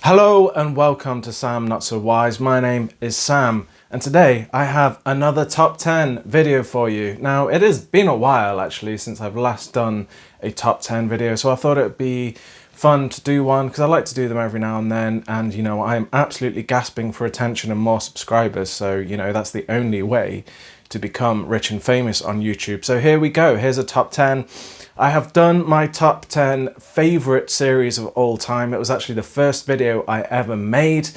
Hello and welcome to Sam Not So Wise. My name is Sam and today I have another top 10 video for you. Now it has been a while actually since I've last done a top 10 video, so I thought it would be fun to do one because I like to do them every now and then, and you know, I'm absolutely gasping for attention and more subscribers, so you know, that's the only way to become rich and famous on YouTube. So here we go, here's a top 10. I have done my top 10 favorite series of all time. It was actually the first video I ever made.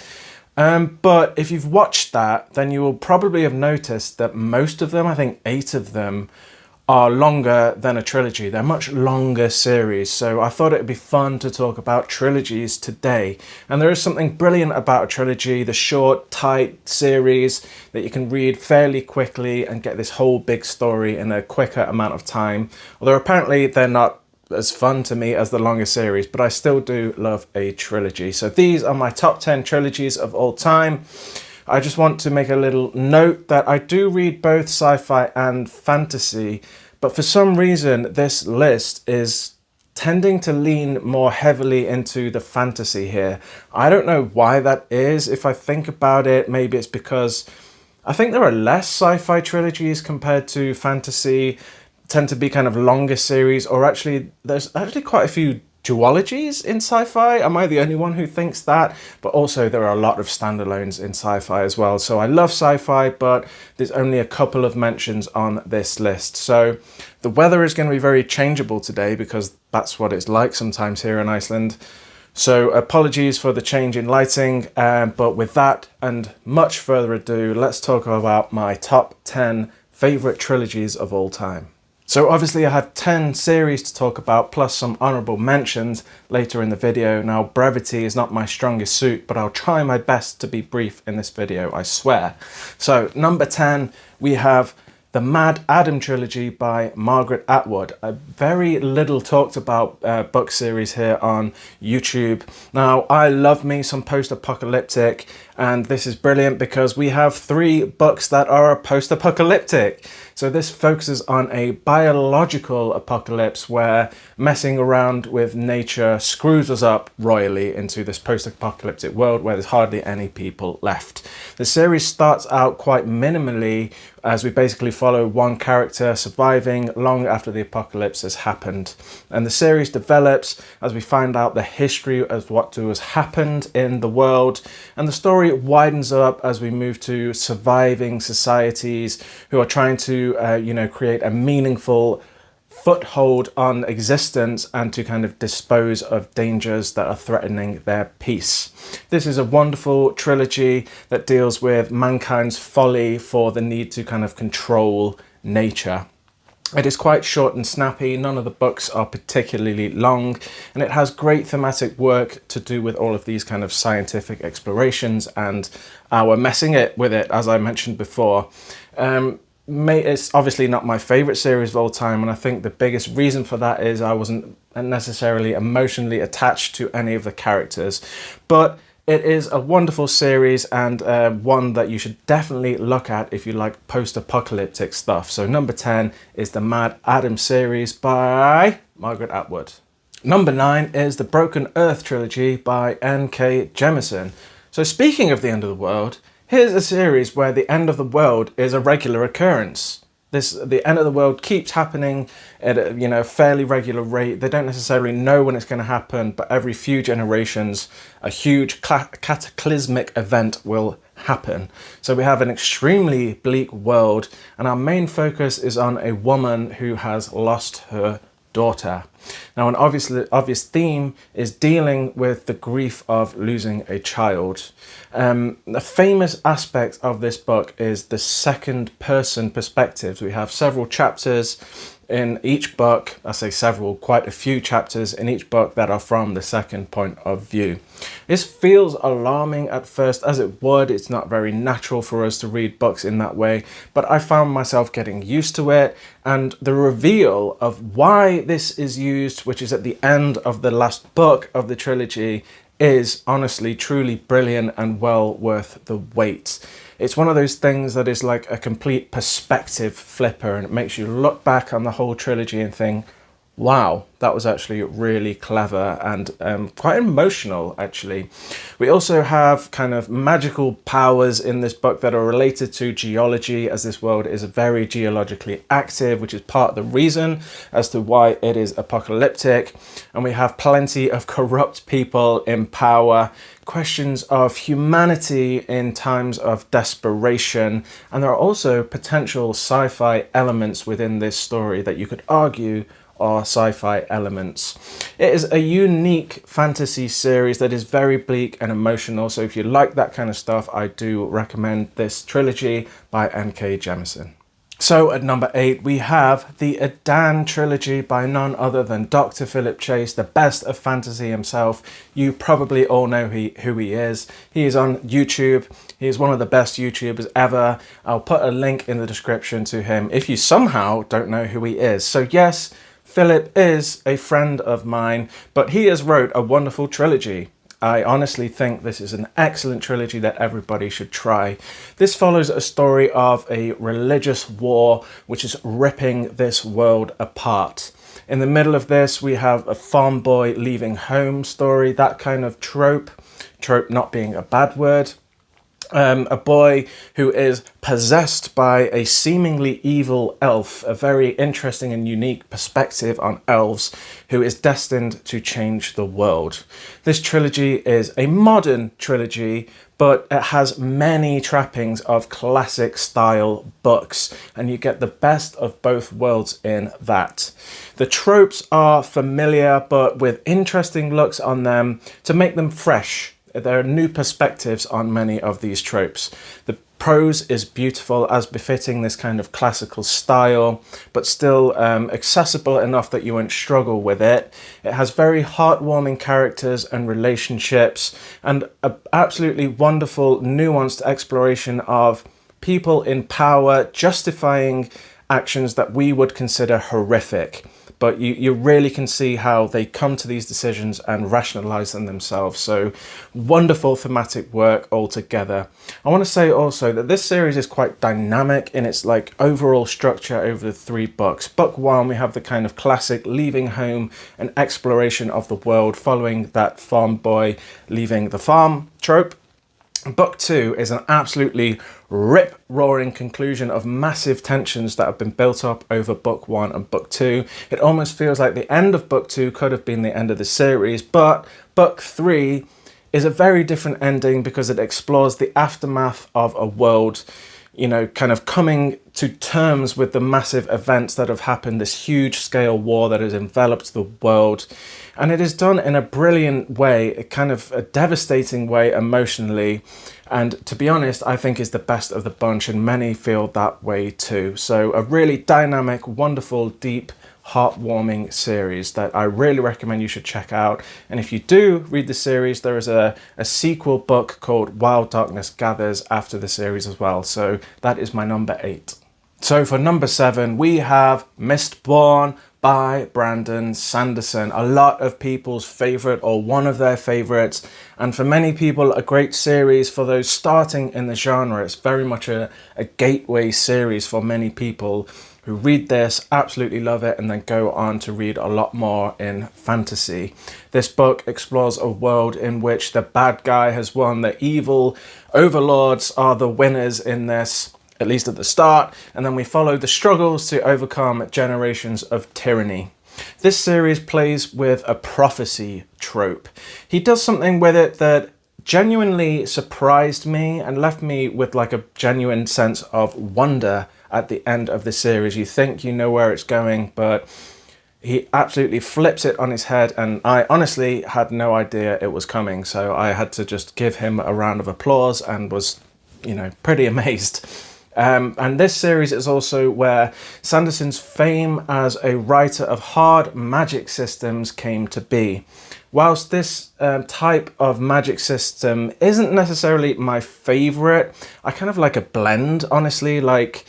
But if you've watched that, then you will probably have noticed that most of them, I think 8 of them, are longer than a trilogy. They're much longer series. So I thought it'd be fun to talk about trilogies today. And there is something brilliant about a trilogy, the short, tight series that you can read fairly quickly and get this whole big story in a quicker amount of time. Although apparently they're not as fun to me as the longer series, but I still do love a trilogy. So these are my top 10 trilogies of all time. I just want to make a little note that I do read both sci-fi and fantasy, but for some reason this list is tending to lean more heavily into the fantasy here. I don't know why that is. If I think about it, maybe it's because I think there are less sci-fi trilogies compared to fantasy, tend to be kind of longer series, or actually there's actually quite a few duologies in sci-fi. Am I the only one who thinks that? But also there are a lot of standalones in sci-fi as well. So I love sci-fi, but there's only a couple of mentions on this list. So the weather is going to be very changeable today because that's what it's like sometimes here in Iceland. So apologies for the change in lighting, but with that and much further ado, let's talk about my top 10 favorite trilogies of all time. So obviously I have 10 series to talk about, plus some honourable mentions later in the video. Now brevity is not my strongest suit, but I'll try my best to be brief in this video, I swear. So number 10, we have the Mad Adam trilogy by Margaret Atwood. A very little talked about book series here on YouTube. Now I love me some post-apocalyptic, and this is brilliant because we have 3 books that are post-apocalyptic. So this focuses on a biological apocalypse where messing around with nature screws us up royally into this post-apocalyptic world where there's hardly any people left. The series starts out quite minimally as we basically follow one character surviving long after the apocalypse has happened. And the series develops as we find out the history of what has happened in the world, and the story widens up as we move to surviving societies who are trying to create a meaningful foothold on existence and to kind of dispose of dangers that are threatening their peace. This is a wonderful trilogy that deals with mankind's folly for the need to kind of control nature. It is quite short and snappy, none of the books are particularly long, and it has great thematic work to do with all of these kind of scientific explorations and our messing it with it, as I mentioned before. It's obviously not my favourite series of all time, and I think the biggest reason for that is I wasn't necessarily emotionally attached to any of the characters. But it is a wonderful series and one that you should definitely look at if you like post-apocalyptic stuff. So number 10 is the Mad Adam series by Margaret Atwood. Number 9 is the Broken Earth trilogy by N.K. Jemisin. So speaking of the end of the world, here's a series where the end of the world is a regular occurrence. The end of the world keeps happening at a fairly regular rate. They don't necessarily know when it's going to happen, but every few generations, a huge cataclysmic event will happen. So we have an extremely bleak world, and our main focus is on a woman who has lost her daughter. Now, an obvious theme is dealing with the grief of losing a child. The famous aspect of this book is the second person perspective. We have several chapters in each book, I say several, quite a few chapters in each book that are from the second point of view. This feels alarming at first, as it would. It's not very natural for us to read books in that way, but I found myself getting used to it, and the reveal of why this is used, which is at the end of the last book of the trilogy, is honestly truly brilliant and well worth the wait. It's one of those things that is like a complete perspective flipper, and it makes you look back on the whole trilogy and think, Wow, that was actually really clever and quite emotional, actually. We also have kind of magical powers in this book that are related to geology, as this world is very geologically active, which is part of the reason as to why it is apocalyptic. And we have plenty of corrupt people in power, questions of humanity in times of desperation, and there are also potential sci-fi elements within this story that you could argue are sci-fi elements. It is a unique fantasy series that is very bleak and emotional, so if you like that kind of stuff, I do recommend this trilogy by N.K. Jemisin. So at number 8, we have the Adan trilogy by none other than Dr. Philip Chase, the best of fantasy himself. You probably all know who he is. He is on YouTube. He is one of the best YouTubers ever. I'll put a link in the description to him if you somehow don't know who he is. So yes, Philip is a friend of mine, but he has wrote a wonderful trilogy. I honestly think this is an excellent trilogy that everybody should try. This follows a story of a religious war which is ripping this world apart. In the middle of this, we have a farm boy leaving home story, that kind of trope not being a bad word. A boy who is possessed by a seemingly evil elf, a very interesting and unique perspective on elves, who is destined to change the world. This trilogy is a modern trilogy, but it has many trappings of classic style books, and you get the best of both worlds in that. The tropes are familiar, but with interesting looks on them to make them fresh. There are new perspectives on many of these tropes. The prose is beautiful, as befitting this kind of classical style, but still accessible enough that you won't struggle with it. It has very heartwarming characters and relationships, and an absolutely wonderful, nuanced exploration of people in power justifying actions that we would consider horrific. But you really can see how they come to these decisions and rationalize them themselves. So wonderful thematic work altogether. I want to say also that this series is quite dynamic in its like overall structure over the 3 books. Book 1, we have the kind of classic leaving home and exploration of the world following that farm boy leaving the farm trope. Book 2 is an absolutely rip-roaring conclusion of massive tensions that have been built up over Book 1 and Book 2. It almost feels like the end of Book 2 could have been the end of the series, but Book 3 is a very different ending because it explores the aftermath of a world, you know, kind of coming to terms with the massive events that have happened, this huge scale war that has enveloped the world. And it is done in a brilliant way, a kind of a devastating way emotionally. And to be honest, I think is the best of the bunch, and many feel that way too. So a really dynamic, wonderful, deep, heartwarming series that I really recommend you should check out. And if you do read the series, there is a sequel book called Wild Darkness Gathers after the series as well. So that is my number 8. So for number 7, we have Mistborn by Brandon Sanderson, a lot of people's favorite or one of their favorites, and for many people a great series for those starting in the genre. It's very much a gateway series for many people who read this, absolutely love it, and then go on to read a lot more in fantasy. This book explores a world in which the bad guy has won, the evil overlords are the winners in this, at least at the start, and then we follow the struggles to overcome generations of tyranny. This series plays with a prophecy trope. He does something with it that genuinely surprised me and left me with like a genuine sense of wonder at the end of the series. You think you know where it's going, but he absolutely flips it on his head, and I honestly had no idea it was coming, so I had to just give him a round of applause and was, you know, pretty amazed. And this series is also where Sanderson's fame as a writer of hard magic systems came to be. Whilst this type of magic system isn't necessarily my favorite, I kind of like a blend, honestly. Like,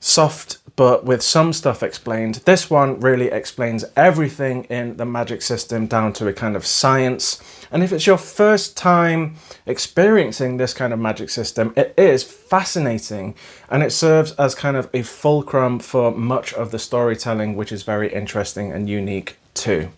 soft but with some stuff explained. This one really explains everything in the magic system down to a kind of science. And if it's your first time experiencing this kind of magic system, it is fascinating, and it serves as kind of a fulcrum for much of the storytelling, which is very interesting and unique too.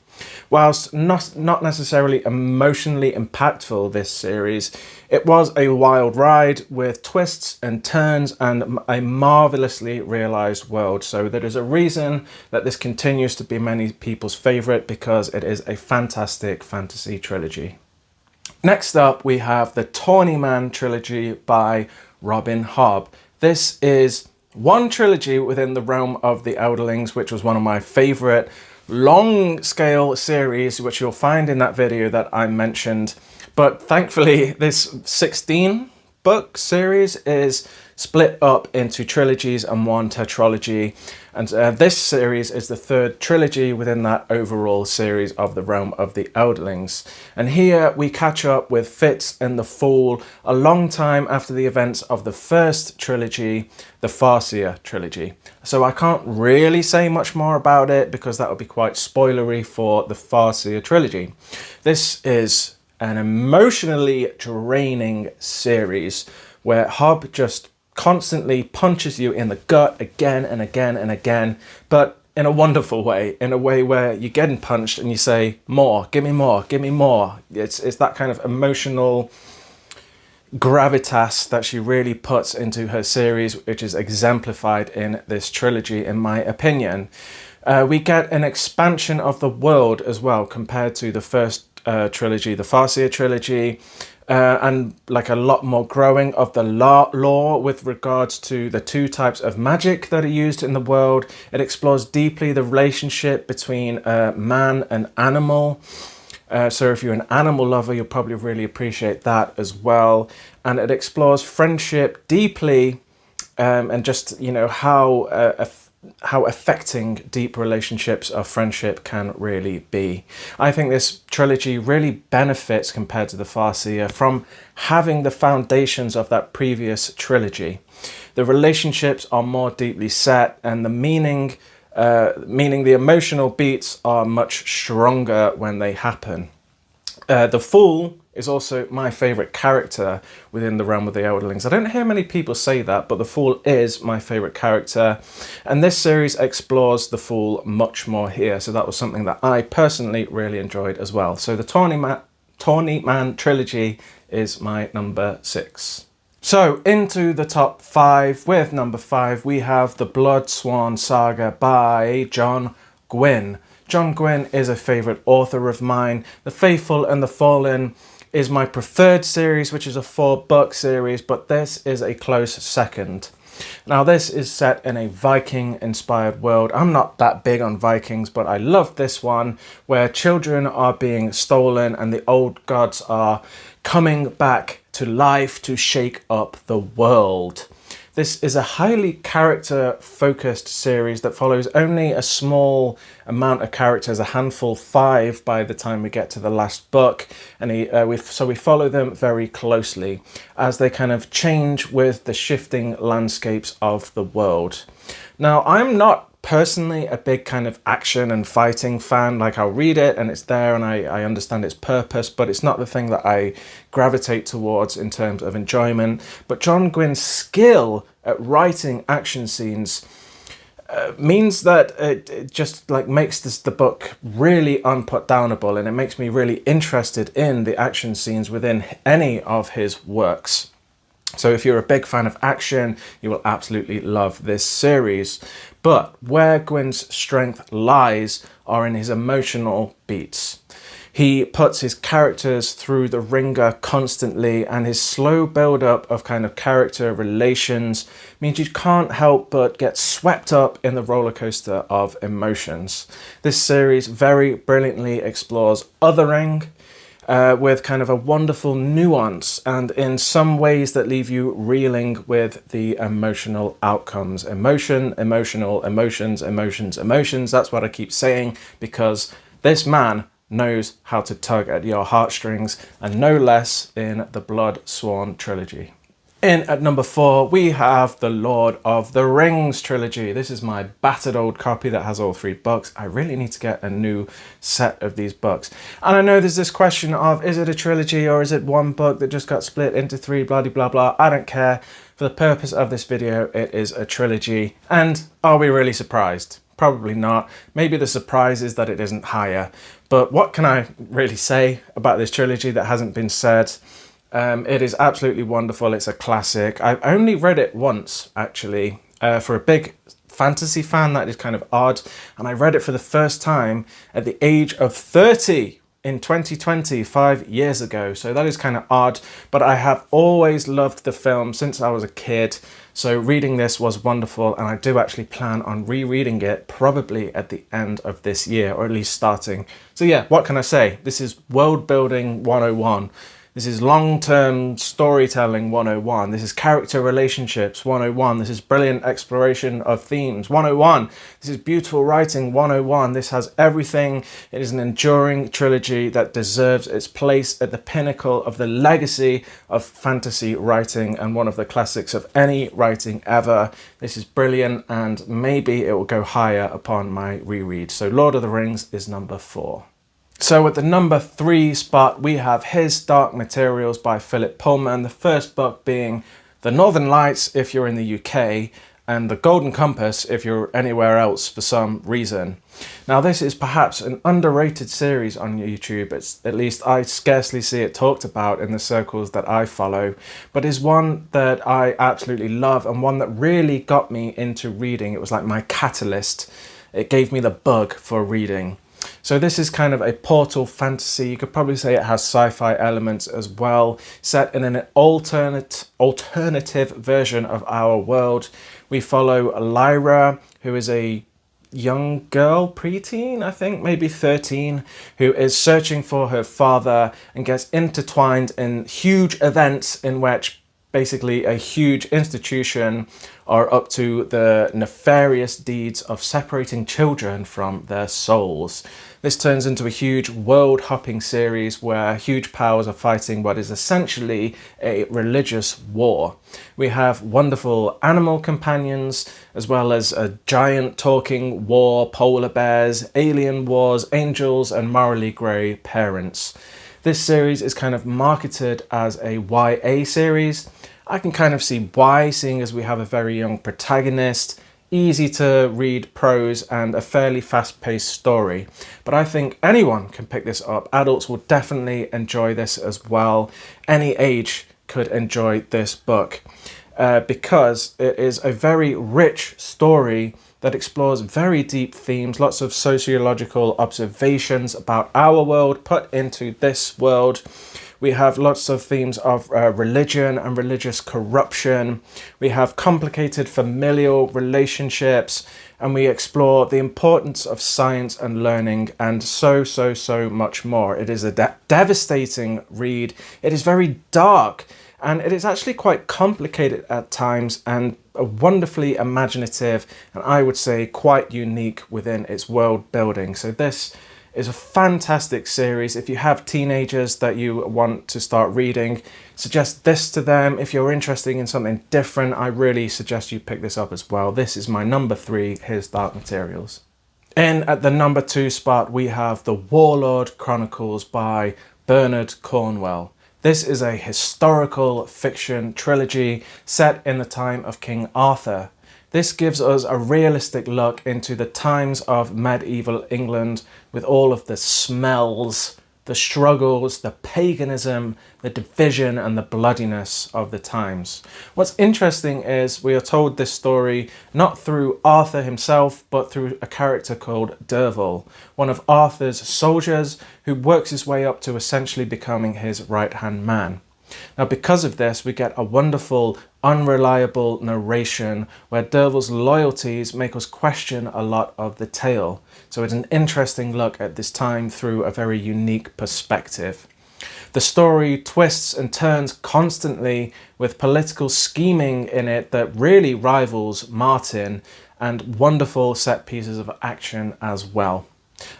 Whilst not necessarily emotionally impactful, this series, it was a wild ride with twists and turns and a marvelously realised world. So there is a reason that this continues to be many people's favourite, because it is a fantastic fantasy trilogy. Next up, we have the Tawny Man trilogy by Robin Hobb. This is one trilogy within the realm of the Elderlings, which was one of my favourite long scale series, which you'll find in that video that I mentioned. But thankfully this 16 book series is split up into trilogies and one tetralogy, and this series is the third trilogy within that overall series of the realm of the Elderlings. And here we catch up with Fitz and the Fool a long time after the events of the first trilogy, the Farseer trilogy. So I can't really say much more about it because that would be quite spoilery for the Farseer trilogy. This is an emotionally draining series where Hobb just constantly punches you in the gut again and again and again, but in a wonderful way, in a way where you're getting punched and you say, more, give me more, give me more. It's that kind of emotional gravitas that she really puts into her series, which is exemplified in this trilogy, in my opinion. We get an expansion of the world as well compared to the first trilogy, the Farseer trilogy, and like a lot more growing of the lore with regards to the two types of magic that are used in the world. It explores deeply the relationship between man and animal. So if you're an animal lover, you'll probably really appreciate that as well. And it explores friendship deeply, and just, you know, how affecting deep relationships of friendship can really be. I think this trilogy really benefits compared to the Farseer from having the foundations of that previous trilogy. The relationships are more deeply set, and the meaning the emotional beats are much stronger when they happen. The Fool is also my favourite character within the realm of the Elderlings. I don't hear many people say that, but the Fool is my favourite character. And this series explores the Fool much more here. So that was something that I personally really enjoyed as well. So the Tawny Man trilogy is my number 6. So into the top 5. With number 5, we have the Blood Swan Saga by John Gwynne. John Gwynne is a favourite author of mine. The Faithful and the Fallen is my preferred series, which is a 4-book series, but this is a close second. Now this is set in a Viking inspired world. I'm not that big on Vikings, but I love this one where children are being stolen and the old gods are coming back to life to shake up the world. This is a highly character-focused series that follows only a small amount of characters, a handful, 5 by the time we get to the last book, and so we follow them very closely as they kind of change with the shifting landscapes of the world. Now, I'm not personally a big kind of action and fighting fan. Like, I'll read it and it's there and I understand its purpose, but it's not the thing that I gravitate towards in terms of enjoyment. But John Gwynne's skill at writing action scenes means that it just like makes the book really unputdownable, and it makes me really interested in the action scenes within any of his works. So if you're a big fan of action, you will absolutely love this series. But where Gwynne's strength lies are in his emotional beats. He puts his characters through the ringer constantly, and his slow build-up of kind of character relations means you can't help but get swept up in the roller coaster of emotions. This series very brilliantly explores othering, with kind of a wonderful nuance, and in some ways that leave you reeling with the emotional outcomes. Emotion, emotional, emotions, emotions, emotions. That's what I keep saying, because this man knows how to tug at your heartstrings, and no less in the Blood Swan trilogy. In at number 4, we have the Lord of the Rings trilogy. This is my battered old copy that has all 3 books. I really need to get a new set of these books. And I know there's this question of, is it a trilogy or is it one book that just got split into 3, blah, blah, blah. I don't care. For the purpose of this video, it is a trilogy. And are we really surprised? Probably not. Maybe the surprise is that it isn't higher. But what can I really say about this trilogy that hasn't been said? It is absolutely wonderful. It's a classic. I've only read it once, actually. For a big fantasy fan, that is kind of odd. And I read it for the first time at the age of 30 in 2020, 5 years ago. So that is kind of odd. But I have always loved the film since I was a kid. So reading this was wonderful. And I do actually plan on rereading it probably at the end of this year, or at least starting. So yeah, what can I say? This is world building 101. This is long-term storytelling 101. This is character relationships 101. This is brilliant exploration of themes 101. This is beautiful writing 101. This has everything. It is an enduring trilogy that deserves its place at the pinnacle of the legacy of fantasy writing and one of the classics of any writing ever. This is brilliant, and maybe it will go higher upon my reread. So Lord of the Rings is number 4. So at the number 3 spot, we have His Dark Materials by Philip Pullman, the first book being The Northern Lights if you're in the UK, and The Golden Compass if you're anywhere else for some reason. Now this is perhaps an underrated series on YouTube, at least I scarcely see it talked about in the circles that I follow, but is one that I absolutely love and one that really got me into reading. It was like my catalyst. It gave me the bug for reading. So this is kind of a portal fantasy. You could probably say it has sci-fi elements as well, set in an alternative version of our world. We follow Lyra, who is a young girl, preteen, I think, maybe 13, who is searching for her father and gets intertwined in huge events in which basically a huge institution are up to the nefarious deeds of separating children from their souls. This turns into a huge world-hopping series where huge powers are fighting what is essentially a religious war. We have wonderful animal companions, as well as a giant talking war, polar bears, alien wars, angels, and morally grey parents. This series is kind of marketed as a YA series. I can kind of see why, seeing as we have a very young protagonist, easy to read prose, and a fairly fast-paced story. But I think anyone can pick this up. Adults will definitely enjoy this as well. Any age could enjoy this book because it is a very rich story that explores very deep themes, lots of sociological observations about our world put into this world. We have lots of themes of religion and religious corruption. We have complicated familial relationships, and we explore the importance of science and learning, and so much more. It is a devastating read. It is very dark, and it is actually quite complicated at times, and wonderfully imaginative, and I would say quite unique within its world building. So this is a fantastic series. If you have teenagers that you want to start reading, suggest this to them. If you're interested in something different, I really suggest you pick this up as well. This is my number 3, His Dark Materials. In at the number 2 spot, we have The Warlord Chronicles by Bernard Cornwell. This is a historical fiction trilogy set in the time of King Arthur. This gives us a realistic look into the times of medieval England with all of the smells, the struggles, the paganism, the division and the bloodiness of the times. What's interesting is we are told this story not through Arthur himself, but through a character called Derval, one of Arthur's soldiers who works his way up to essentially becoming his right-hand man. Now, because of this, we get a wonderful, unreliable narration where Derval's loyalties make us question a lot of the tale. So it's an interesting look at this time through a very unique perspective. The story twists and turns constantly with political scheming in it that really rivals Martin, and wonderful set pieces of action as well.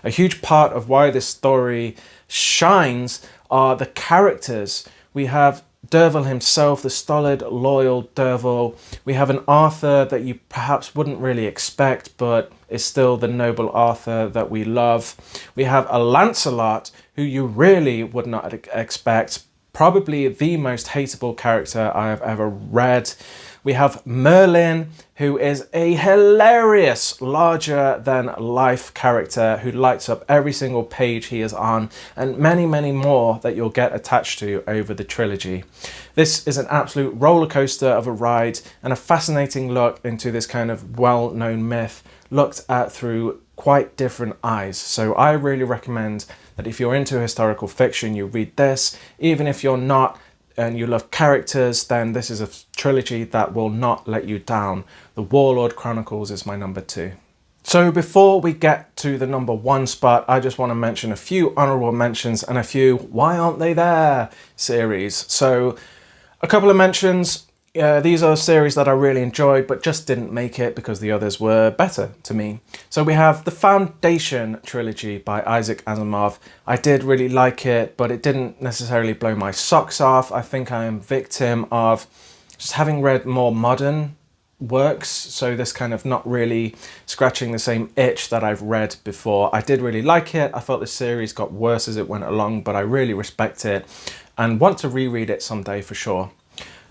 A huge part of why this story shines are the characters. We have Derval himself, the stolid, loyal Derval. We have an Arthur that you perhaps wouldn't really expect, but is still the noble Arthur that we love. We have a Lancelot, who you really would not expect, probably the most hateable character I have ever read. We have Merlin, who is a hilarious, larger-than-life character who lights up every single page he is on, and many, many more that you'll get attached to over the trilogy. This is an absolute roller coaster of a ride and a fascinating look into this kind of well-known myth, looked at through quite different eyes. So I really recommend that if you're into historical fiction, you read this. Even if you're not, and you love characters, then this is a trilogy that will not let you down. The Warlord Chronicles is my number 2. So before we get to the number 1 spot, I just want to mention a few honourable mentions and a few why aren't they there series. So a couple of mentions. These are series that I really enjoyed but just didn't make it because the others were better to me. So we have the Foundation trilogy by Isaac Asimov. I did really like it, but it didn't necessarily blow my socks off. I think I am victim of just having read more modern works, so this kind of not really scratching the same itch that I've read before. I did really like it. I felt the series got worse as it went along, but I really respect it and want to reread it someday for sure.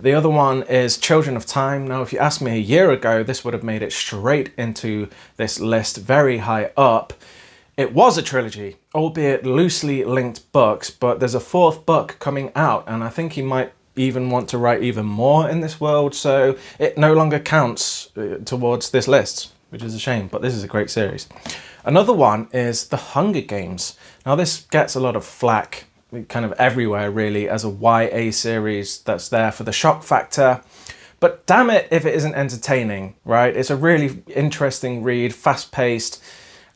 The other one is Children of Time. Now, if you asked me a year ago, this would have made it straight into this list very high up. It was a trilogy, albeit loosely linked books, but there's a 4th book coming out, and I think he might even want to write even more in this world, so it no longer counts towards this list, which is a shame, but this is a great series. Another one is The Hunger Games. Now, this gets a lot of flack kind of everywhere really as a YA series that's there for the shock factor, but damn it if it isn't entertaining, right? It's a really interesting read, fast-paced,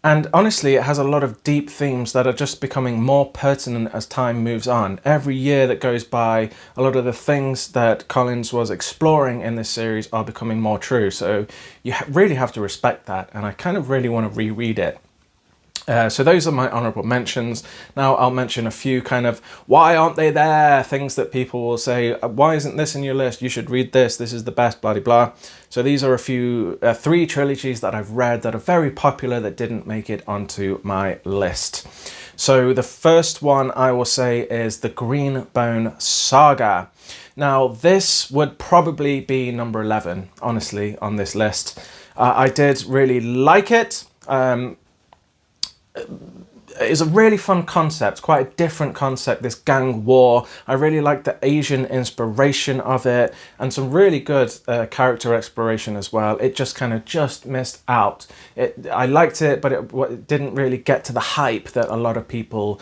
and honestly it has a lot of deep themes that are just becoming more pertinent as time moves on. Every year that goes by, a lot of the things that Collins was exploring in this series are becoming more true, so you really have to respect that, and I kind of really want to reread it. So those are my honourable mentions. Now I'll mention a few kind of why aren't they there, things that people will say, why isn't this in your list, you should read this is the best, blah, blah, blah. So these are a few, 3 trilogies that I've read that are very popular that didn't make it onto my list. So the first one I will say is the Greenbone Saga. Now this would probably be number 11, honestly, on this list. I did really like it. It's a really fun concept, quite a different concept, this gang war. I really like the Asian inspiration of it and some really good character exploration as well. It just kind of just missed out. I liked it, but it didn't really get to the hype that a lot of people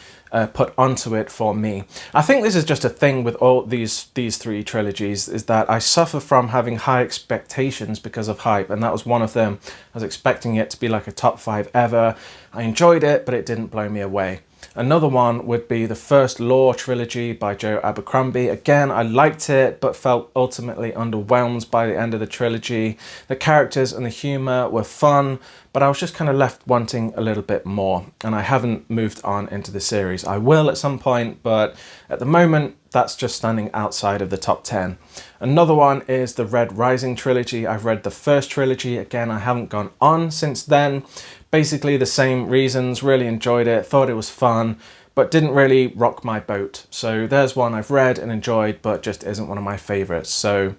put onto it for me. I think this is just a thing with all these 3 trilogies, is that I suffer from having high expectations because of hype, and that was one of them. I was expecting it to be like a top 5 ever. I enjoyed it, but it didn't blow me away. Another one would be the First Law trilogy by Joe Abercrombie. Again, I liked it, but felt ultimately underwhelmed by the end of the trilogy. The characters and the humour were fun, but I was just kind of left wanting a little bit more, and I haven't moved on into the series. I will at some point, but at the moment, that's just standing outside of the top 10. Another one is the Red Rising trilogy. I've read the first trilogy. Again, I haven't gone on since then. Basically the same reasons, really enjoyed it, thought it was fun, but didn't really rock my boat. So there's one I've read and enjoyed, but just isn't one of my favourites. So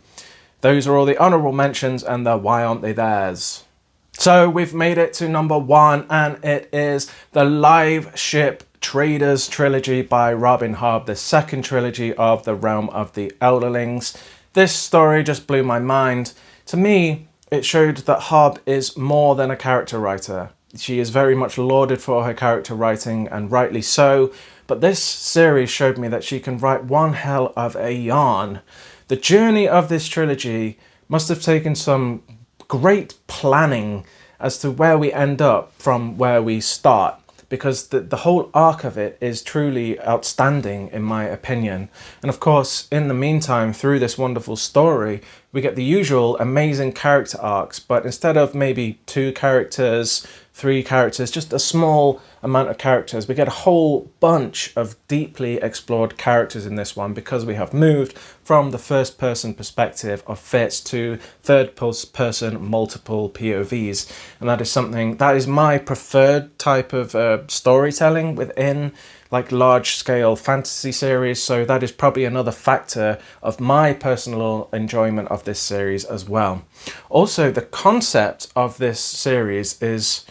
those are all the honourable mentions and the why aren't they theirs. So we've made it to number 1, and it is the Live Ship Traders trilogy by Robin Hobb, the second trilogy of the Realm of the Elderlings. This story just blew my mind. To me, it showed that Hobb is more than a character writer. She is very much lauded for her character writing, and rightly so, but this series showed me that she can write one hell of a yarn. The journey of this trilogy must have taken some great planning as to where we end up from where we start, because the whole arc of it is truly outstanding in my opinion. And of course, in the meantime, through this wonderful story, we get the usual amazing character arcs, but instead of maybe 2 characters 3 characters, just a small amount of characters. We get a whole bunch of deeply explored characters in this one because we have moved from the first person perspective of Fitz to third person multiple POVs. And that is something that is my preferred type of storytelling within like large scale fantasy series, so that is probably another factor of my personal enjoyment of this series as well. Also, the concept of this series is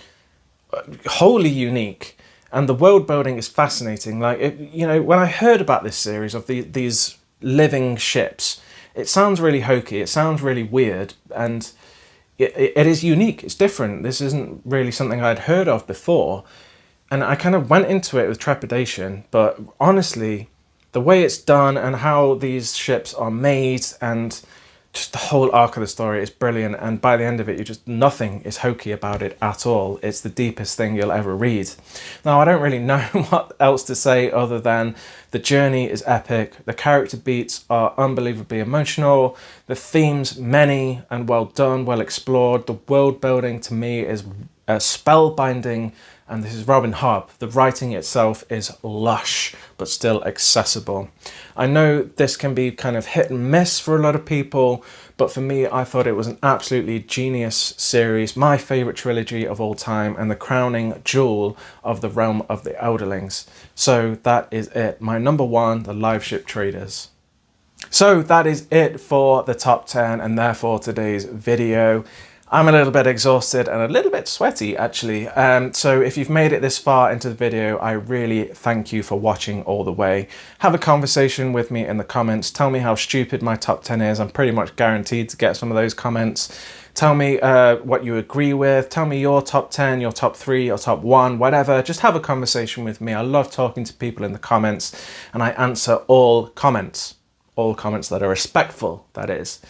wholly unique, and the world building is fascinating. Like, you know, when I heard about this series of these living ships, it sounds really hokey, it sounds really weird, and it is unique, it's different. This isn't really something I'd heard of before. And I kind of went into it with trepidation, but honestly, the way it's done and how these ships are made and just the whole arc of the story is brilliant. And by the end of it, nothing is hokey about it at all. It's the deepest thing you'll ever read. Now, I don't really know what else to say other than the journey is epic. The character beats are unbelievably emotional. The themes, many and well done, well explored. The world building to me is spellbinding. And this is Robin Hobb. The writing itself is lush, but still accessible. I know this can be kind of hit and miss for a lot of people, but for me, I thought it was an absolutely genius series, my favourite trilogy of all time, and the crowning jewel of the realm of the Elderlings. So that is it. My number 1, the Live Ship Traders. So that is it for the top 10 and therefore today's video. I'm a little bit exhausted and a little bit sweaty actually, so if you've made it this far into the video, I really thank you for watching all the way. Have a conversation with me in the comments, tell me how stupid my top 10 is. I'm pretty much guaranteed to get some of those comments. Tell me what you agree with, tell me your top 10, your top 3, your top 1, whatever. Just have a conversation with me. I love talking to people in the comments, and I answer all comments that are respectful, that is.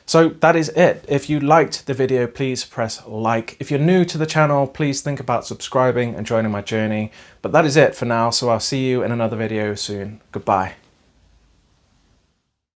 So that is it. If you liked the video, please press like. If you're new to the channel, please think about subscribing and joining my journey. But that is it for now, so I'll see you in another video soon. Goodbye.